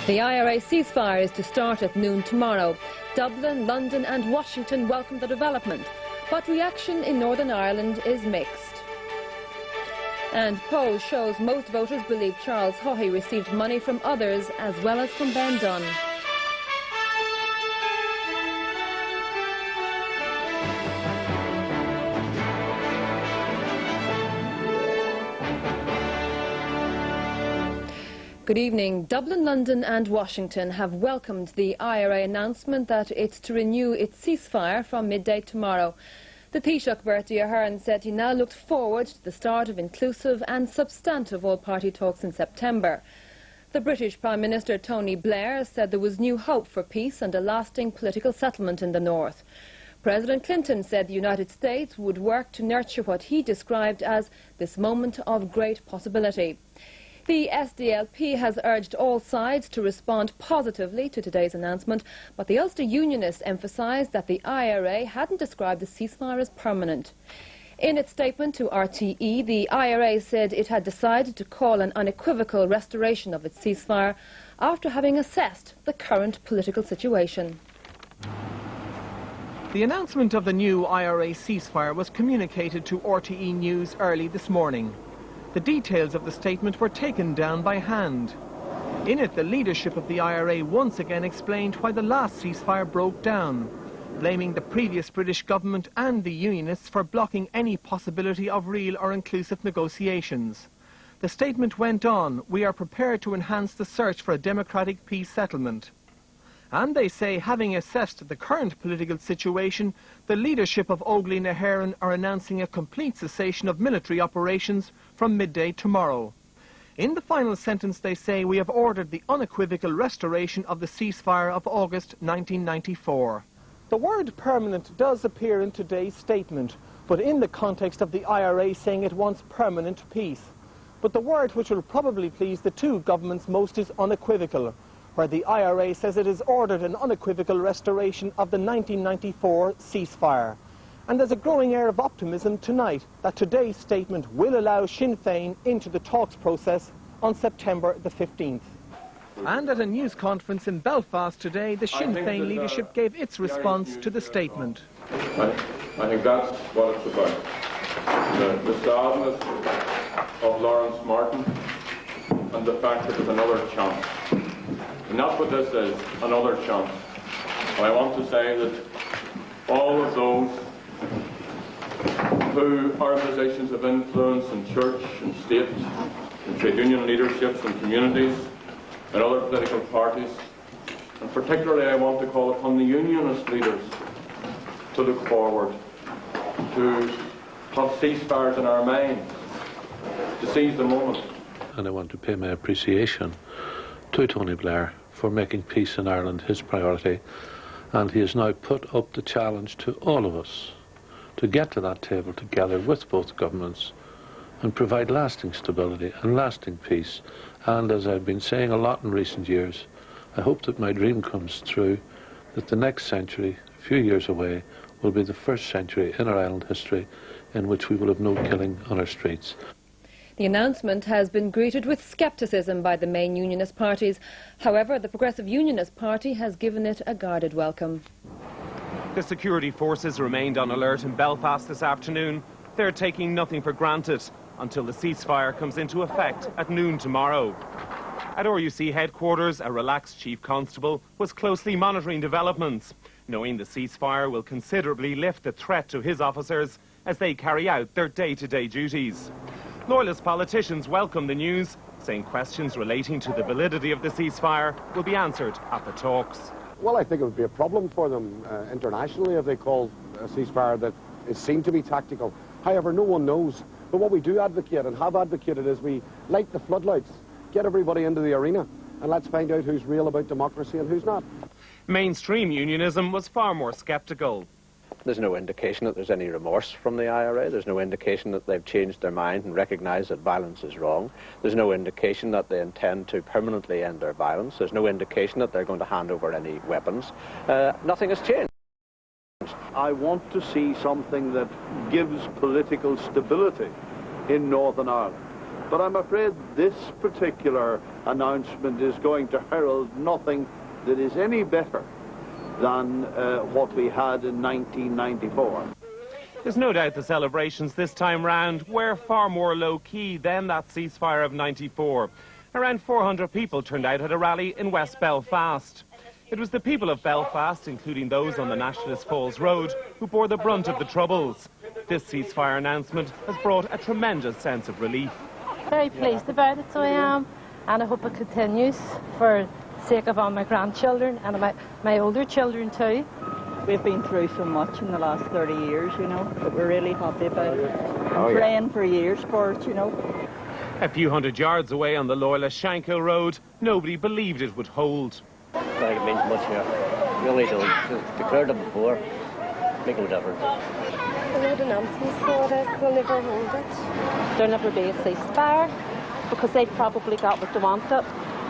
The IRA ceasefire is to start at noon tomorrow. Dublin, London and Washington welcome the development, but reaction in Northern Ireland is mixed. And poll shows most voters believe Charles Haughey received money from others as well as from Ben Dunn. Good evening. Dublin, London and Washington have welcomed the IRA announcement that it's to renew its ceasefire from midday tomorrow. The Taoiseach Bertie Ahern said he now looked forward to the start of inclusive and substantive all-party talks in September. The British Prime Minister Tony Blair said there was new hope for peace and a lasting political settlement in the north. President Clinton said the United States would work to nurture what he described as this moment of great possibility. The SDLP has urged all sides to respond positively to today's announcement, but the Ulster Unionists emphasised that the IRA hadn't described the ceasefire as permanent. In its statement to RTE, the IRA said it had decided to call an unequivocal restoration of its ceasefire after having assessed the current political situation. The announcement of the new IRA ceasefire was communicated to RTE News early this morning. The details of the statement were taken down by hand. In it, the leadership of the IRA once again explained why the last ceasefire broke down, blaming the previous British government and the Unionists for blocking any possibility of real or inclusive negotiations. The statement went on, "We are prepared to enhance the search for a democratic peace settlement." And they say, having assessed the current political situation, the leadership of Óglaigh na hÉireann are announcing a complete cessation of military operations from midday tomorrow. In the final sentence they say, "We have ordered the unequivocal restoration of the ceasefire of August 1994. The word permanent does appear in today's statement, but in the context of the IRA saying it wants permanent peace. But the word which will probably please the two governments most is unequivocal, where the IRA says it has ordered an unequivocal restoration of the 1994 ceasefire. And there's a growing air of optimism tonight that today's statement will allow Sinn Féin into the talks process on September the 15th. And at a news conference in Belfast today, the Sinn Féin leadership gave its response to the statement. I think that's what it's about. The sadness of Lawrence Martin and the fact that there's another chance. And that's what this is, another chance. And I want to say that all of those who are in positions of influence in church and state, in trade union leaderships and communities, and other political parties, and particularly I want to call upon the Unionist leaders to look forward, to have ceasefires in our minds, to seize the moment. And I want to pay my appreciation to Tony Blair for making peace in Ireland his priority, and he has now put up the challenge to all of us to get to that table together with both governments and provide lasting stability and lasting peace. And as I've been saying a lot in recent years, I hope that my dream comes true, that the next century, a few years away, will be the first century in our island history in which we will have no killing on our streets. The announcement has been greeted with scepticism by the main Unionist parties. However, the Progressive Unionist Party has given it a guarded welcome. The security forces remained on alert in Belfast this afternoon. They're taking nothing for granted until the ceasefire comes into effect at noon tomorrow. At RUC headquarters, a relaxed chief constable was closely monitoring developments, knowing the ceasefire will considerably lift the threat to his officers as they carry out their day-to-day duties. Loyalist politicians welcome the news, saying questions relating to the validity of the ceasefire will be answered at the talks. Well, I think it would be a problem for them internationally if they called a ceasefire that is seen to be tactical. However, no one knows. But what we do advocate and have advocated is we light the floodlights, get everybody into the arena, and let's find out who's real about democracy and who's not. Mainstream unionism was far more sceptical. There's no indication that there's any remorse from the IRA. There's no indication that they've changed their mind and recognise that violence is wrong. There's no indication that they intend to permanently end their violence. There's no indication that they're going to hand over any weapons. Nothing has changed. I want to see something that gives political stability in Northern Ireland. But I'm afraid this particular announcement is going to herald nothing that is any better than what we had in 1994. There's no doubt the celebrations this time round were far more low-key than that ceasefire of '94. Around 400 people turned out at a rally in West Belfast. It was the people of Belfast, including those on the Nationalist Falls Road, who bore the brunt of the troubles. This ceasefire announcement has brought a tremendous sense of relief. Very pleased about it, so I am, and I hope it continues for the sake of all my grandchildren and my older children too. We've been through so much in the last 30 years, you know, that we're really happy about it. Praying for years for it, you know. A few hundred yards away on the Loyla-Shankill Road, nobody believed it would hold. I think it means much here. We only do. Declared it before. Make no difference. The road announcements so that we'll never hold it. There'll never be a ceasefire because they've probably got what they wanted,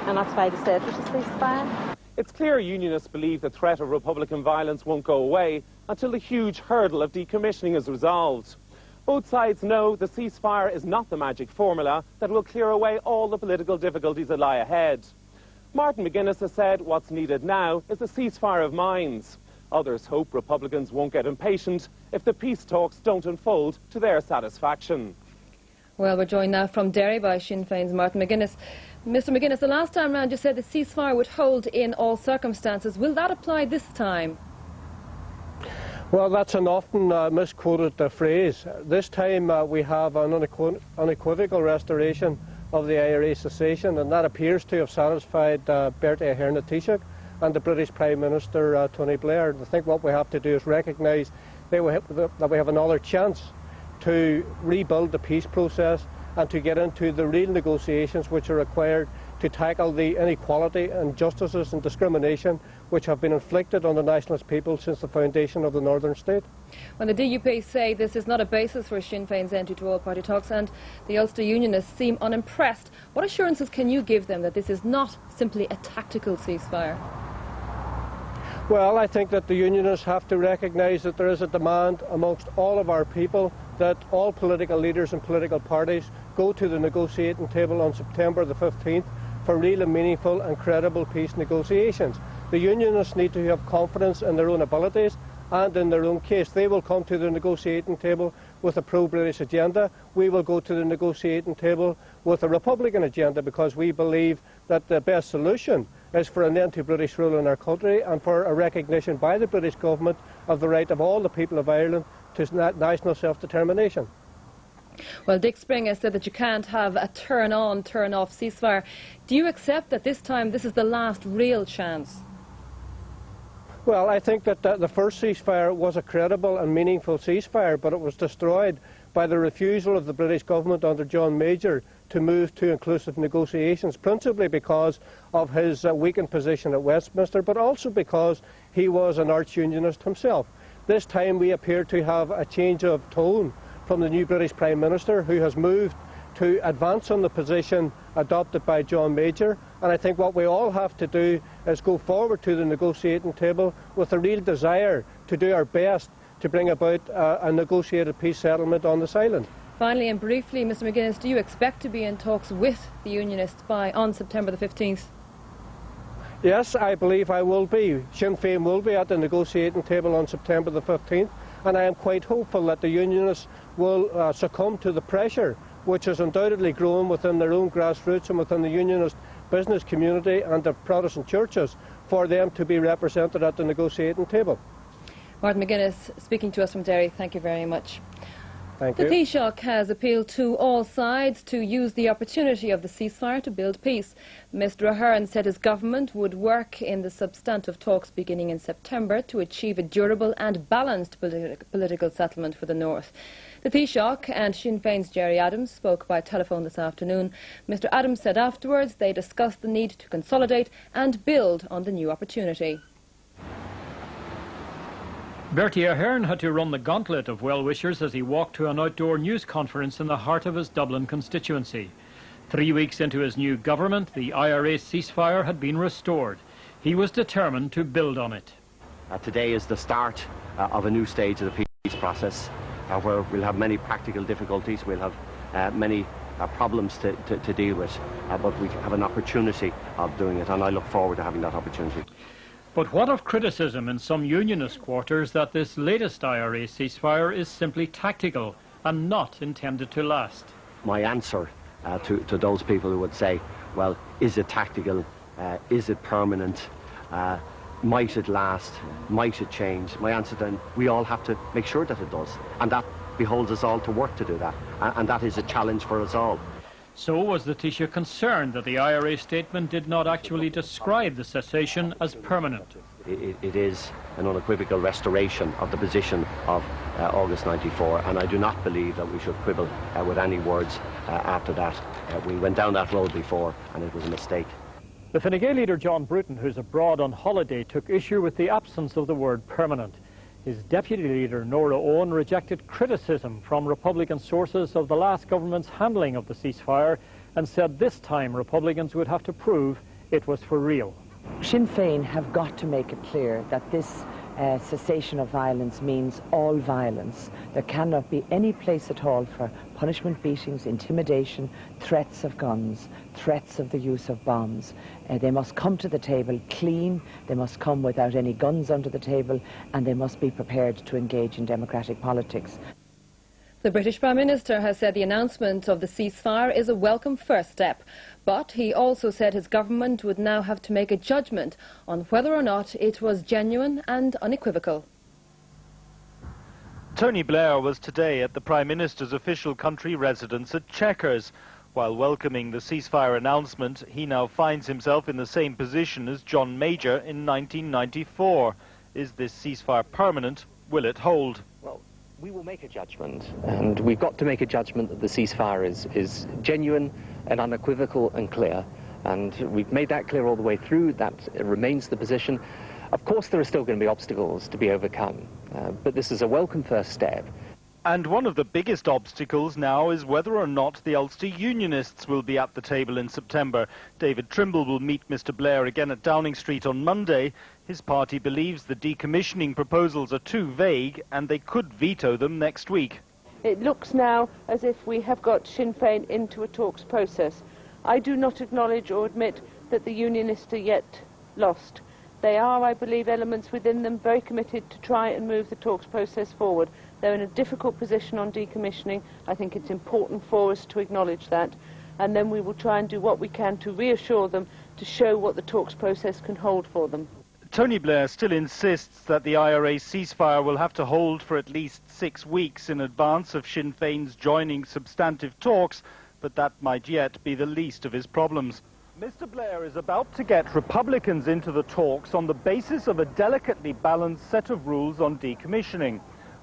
and that's why they said there's a ceasefire. It's clear Unionists believe the threat of Republican violence won't go away until the huge hurdle of decommissioning is resolved. Both sides know the ceasefire is not the magic formula that will clear away all the political difficulties that lie ahead. Martin McGuinness has said what's needed now is a ceasefire of minds. Others hope Republicans won't get impatient if the peace talks don't unfold to their satisfaction. Well, we're joined now from Derry by Sinn Féin's Martin McGuinness. Mr McGuinness, the last time round you said the ceasefire would hold in all circumstances. Will that apply this time? Well, that's an often misquoted phrase. This time we have an unequivocal restoration of the IRA cessation, and that appears to have satisfied Bertie Ahern at Taoiseach and the British Prime Minister Tony Blair. I think what we have to do is recognise that we have another chance to rebuild the peace process and to get into the real negotiations which are required to tackle the inequality, injustices and discrimination which have been inflicted on the nationalist people since the foundation of the northern state. Well, the DUP say this is not a basis for Sinn Féin's entry to all-party talks, and the Ulster Unionists seem unimpressed. What assurances can you give them that this is not simply a tactical ceasefire? Well, I think that the Unionists have to recognise that there is a demand amongst all of our people that all political leaders and political parties go to the negotiating table on September the 15th for real and meaningful and credible peace negotiations. The Unionists need to have confidence in their own abilities and in their own case. They will come to the negotiating table with a pro-British agenda. We will go to the negotiating table with a Republican agenda because we believe that the best solution is for an end to British rule in our country and for a recognition by the British government of the right of all the people of Ireland to national self-determination. Well, Dick Spring has said that you can't have a turn-on, turn-off ceasefire. Do you accept that this time this is the last real chance? Well, I think that the first ceasefire was a credible and meaningful ceasefire, but it was destroyed by the refusal of the British government under John Major to move to inclusive negotiations, principally because of his weakened position at Westminster, but also because he was an arch-unionist himself. This time we appear to have a change of tone from the new British Prime Minister, who has moved to advance on the position adopted by John Major, and I think what we all have to do is go forward to the negotiating table with a real desire to do our best to bring about a negotiated peace settlement on this island. Finally and briefly, Mr McGuinness, do you expect to be in talks with the Unionists on September the 15th? Yes, I believe I will be. Sinn Féin will be at the negotiating table on September the 15th, and I am quite hopeful that the Unionists will succumb to the pressure which has undoubtedly grown within their own grassroots and within the Unionist business community and the Protestant churches for them to be represented at the negotiating table. Martin McGuinness speaking to us from Derry, thank you very much. Thank the you. Taoiseach has appealed to all sides to use the opportunity of the ceasefire to build peace. Mr Ahern said his government would work in the substantive talks beginning in September to achieve a durable and balanced political settlement for the North. The Taoiseach and Sinn Féin's Gerry Adams spoke by telephone this afternoon. Mr Adams said afterwards they discussed the need to consolidate and build on the new opportunity. Bertie Ahern had to run the gauntlet of well-wishers as he walked to an outdoor news conference in the heart of his Dublin constituency. 3 weeks into his new government, the IRA ceasefire had been restored. He was determined to build on it. Today is the start of a new stage of the peace process, where we'll have many practical difficulties, we'll have many problems to deal with, but we have an opportunity of doing it, and I look forward to having that opportunity. But what of criticism in some Unionist quarters that this latest IRA ceasefire is simply tactical and not intended to last? My answer to those people who would say, well, is it tactical? Is it permanent? Might it last? Might it change? My answer then, we all have to make sure that it does. And that beholds us all to work to do that. And that is a challenge for us all. So was the Taoiseach concerned that the IRA statement did not actually describe the cessation as permanent? It is an unequivocal restoration of the position of August 94, and I do not believe that we should quibble with any words after that. We went down that road before, and it was a mistake. The Fine Gael leader John Bruton, who's abroad on holiday, took issue with the absence of the word permanent. His deputy leader, Norah Owen, rejected criticism from Republican sources of the last government's handling of the ceasefire and said this time Republicans would have to prove it was for real. Sinn Féin have got to make it clear that this cessation of violence means all violence. There cannot be any place at all for punishment, beatings, intimidation, threats of guns, threats of the use of bombs. They must come to the table clean, they must come without any guns under the table, and they must be prepared to engage in democratic politics. The British Prime Minister has said the announcement of the ceasefire is a welcome first step, but he also said his government would now have to make a judgment on whether or not it was genuine and unequivocal. Tony Blair was today at the Prime Minister's official country residence at Chequers. While welcoming the ceasefire announcement, he now finds himself in the same position as John Major in 1994. Is this ceasefire permanent? Will it hold? Well, we will make a judgment, and we've got to make a judgment that the ceasefire is genuine and unequivocal and clear, and we've made that clear all the way through. That remains the position. Of course there are still going to be obstacles to be overcome, but this is a welcome first step. And one of the biggest obstacles now is whether or not the Ulster Unionists will be at the table in September. David Trimble will meet Mr Blair again at Downing Street on Monday. His party believes the decommissioning proposals are too vague and they could veto them next week. It looks now as if we have got Sinn Féin into a talks process. I do not acknowledge or admit that the Unionists are yet lost. They are, I believe, elements within them very committed to try and move the talks process forward. They're in a difficult position on decommissioning. I think it's important for us to acknowledge that. And then we will try and do what we can to reassure them, to show what the talks process can hold for them. Tony Blair still insists that the IRA ceasefire will have to hold for at least 6 weeks in advance of Sinn Féin's joining substantive talks, but that might yet be the least of his problems. Mr Blair is about to get Republicans into the talks on the basis of a delicately balanced set of rules on decommissioning.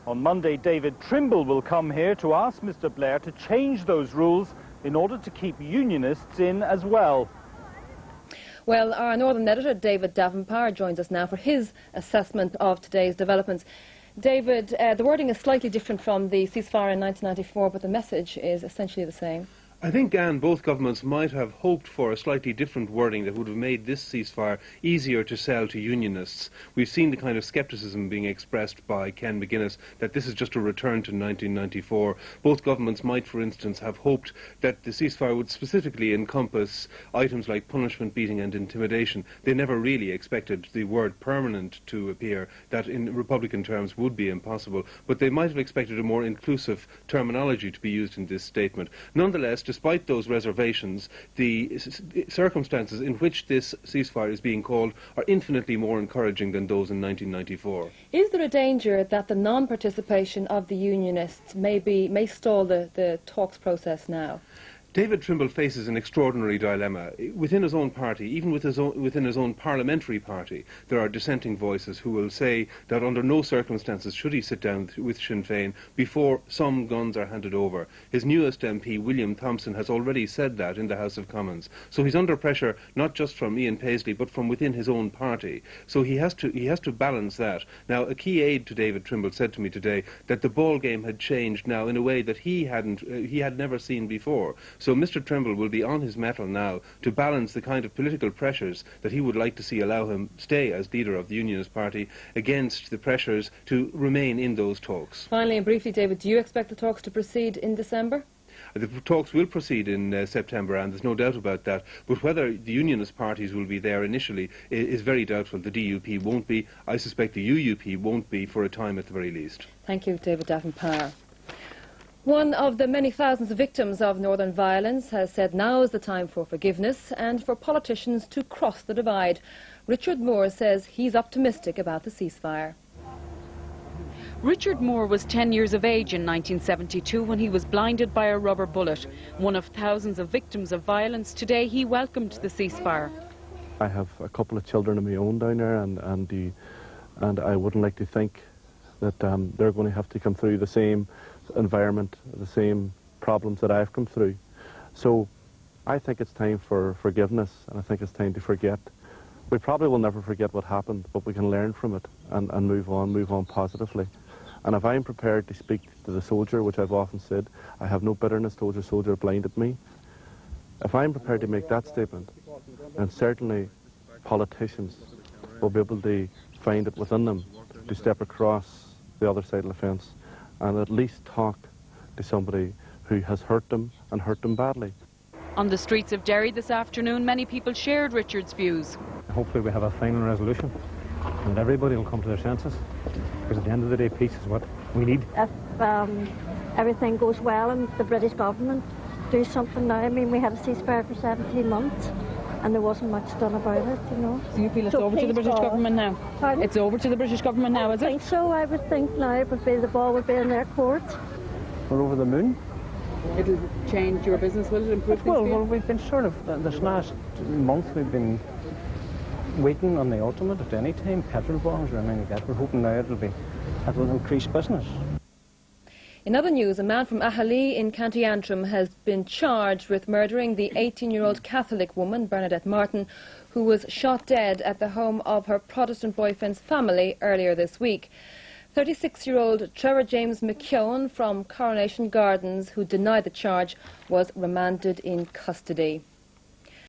On Monday, David Trimble will come here to ask Mr Blair to change those rules in order to keep Unionists in as well. Well, our Northern editor, David Davenport, joins us now for his assessment of today's developments. David, the wording is slightly different from the ceasefire in 1994, but the message is essentially the same. I think, Anne, both governments might have hoped for a slightly different wording that would have made this ceasefire easier to sell to Unionists. We've seen the kind of scepticism being expressed by Ken McGuinness that this is just a return to 1994. Both governments might, for instance, have hoped that the ceasefire would specifically encompass items like punishment, beating and intimidation. They never really expected the word permanent to appear. That in Republican terms would be impossible. But they might have expected a more inclusive terminology to be used in this statement. Nonetheless, despite those reservations, the circumstances in which this ceasefire is being called are infinitely more encouraging than those in 1994. Is there a danger that the non-participation of the Unionists may stall the talks process now? David Trimble faces an extraordinary dilemma. Within his own party, even within his own parliamentary party, there are dissenting voices who will say that under no circumstances should he sit down with Sinn Féin before some guns are handed over. His newest MP, William Thompson, has already said that in the House of Commons. So he's under pressure not just from Ian Paisley, but from within his own party. So he has to balance that. Now, a key aide to David Trimble said to me today that the ball game had changed now in a way that he had never seen before. So Mr Trimble will be on his mettle now to balance the kind of political pressures that he would like to see allow him stay as leader of the Unionist Party against the pressures to remain in those talks. Finally and briefly, David, do you expect the talks to proceed in December? The talks will proceed in September, and there's no doubt about that. But whether the Unionist parties will be there initially is very doubtful. The DUP won't be. I suspect the UUP won't be for a time at the very least. Thank you, David Davenport. One of the many thousands of victims of northern violence has said now is the time for forgiveness and for politicians to cross the divide. Richard Moore says he's optimistic about the ceasefire. Richard Moore was 10 years of age in 1972 when he was blinded by a rubber bullet. One of thousands of victims of violence, today he welcomed the ceasefire. I have a couple of children of my own down there, and I wouldn't like to think that they're going to have to come through the same environment, the same problems that I've come through. So I think it's time for forgiveness, and I think it's time to forget. We probably will never forget what happened, but we can learn from it and move on positively. And if I'm prepared to speak to the soldier, which I've often said, I have no bitterness towards a soldier blinded me. If I'm prepared to make that statement, then certainly politicians will be able to find it within them to step across the other side of the fence and at least talk to somebody who has hurt them and hurt them badly. On the streets of Derry this afternoon, many people shared Richard's views. Hopefully we have a final resolution and everybody will come to their senses, because at the end of the day peace is what we need. If everything goes well and the British government do something now, I mean we had a ceasefire for 17 months and there wasn't much done about it, you know. So you feel it's over to the British government now? Pardon? It's over to the British government now, is it? I think so. I would think now it would be, the ball would be in their court. We're over the moon. It'll change your business, will it improve things? Well, we've been sort of, this last month we've been waiting on the ultimate at any time, petrol bonds or anything like that. We're hoping now it will increase business. In other news, a man from Ahali in County Antrim has been charged with murdering the 18-year-old Catholic woman, Bernadette Martin, who was shot dead at the home of her Protestant boyfriend's family earlier this week. 36-year-old Trevor James McKeown from Coronation Gardens, who denied the charge, was remanded in custody.